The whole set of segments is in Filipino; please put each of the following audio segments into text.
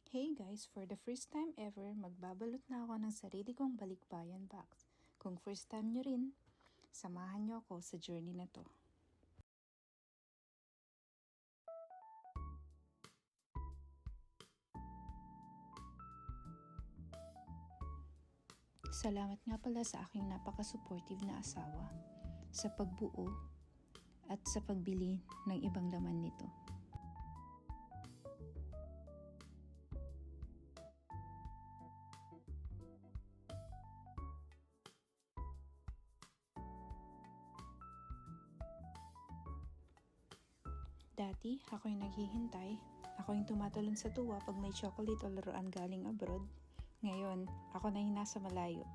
Hey guys, for the first time ever, magbabalot na ako ng sarili kong balikbayan box. Kung first time nyo rin, samahan nyo ako sa journey na to. Salamat nga pala sa aking napaka-supportive na asawa sa pagbuo at sa pagbili ng ibang laman nito. Dati, ako yung naghihintay. Ako yung tumatalon sa tuwa pag may chocolate o laruan galing abroad. Ngayon, ako na yung nasa malayo.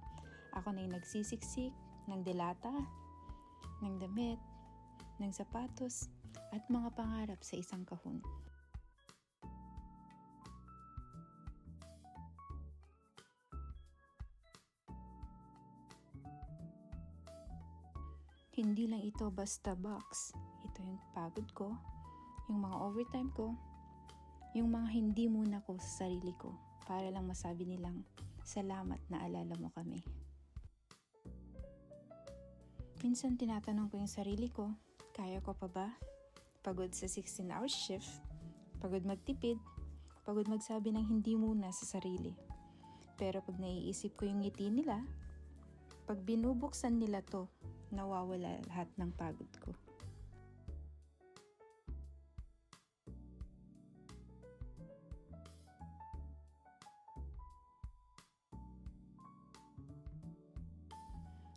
Ako na yung nagsisiksik ng delata, ng damit, ng sapatos, at mga pangarap sa isang kahon. Hindi lang ito basta box. Ito yung pagod ko, yung mga overtime ko, yung mga hindi muna ko sa sarili ko para lang masabi nilang salamat na alala mo kami. Minsan tinatanong ko yung sarili ko, kaya ko pa ba? Pagod sa 16-hour shift, pagod magtipid, pagod magsabi ng hindi muna sa sarili. Pero pag naiisip ko yung ngiti nila, pag binubuksan nila to, nawawala lahat ng pagod ko.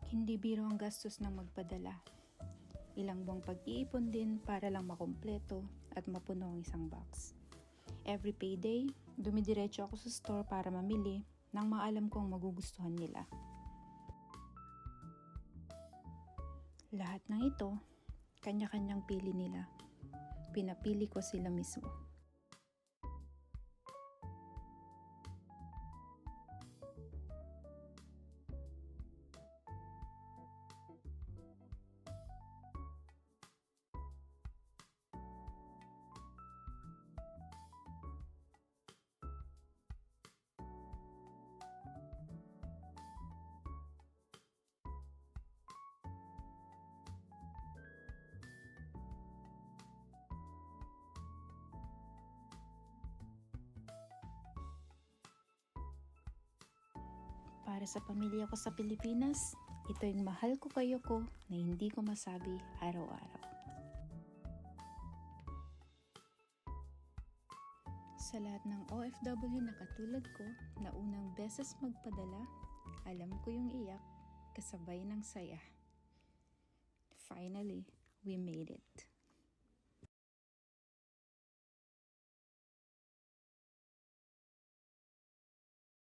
Hindi biro ang gastos ng magpadala. Ilang buwang pag-iipon din para lang makumpleto at mapuno ang isang box. Every payday, dumidiretso ako sa store para mamili ng mga alam kong magugustuhan nila. Lahat ng ito, kanya-kanyang pili nila. Pinapili ko sila mismo. Para sa pamilya ko sa Pilipinas, ito yung mahal ko kayo ko na hindi ko masabi araw-araw. Sa lahat ng OFW na katulad ko na unang beses magpadala, alam ko yung iyak kasabay ng saya. Finally, we made it.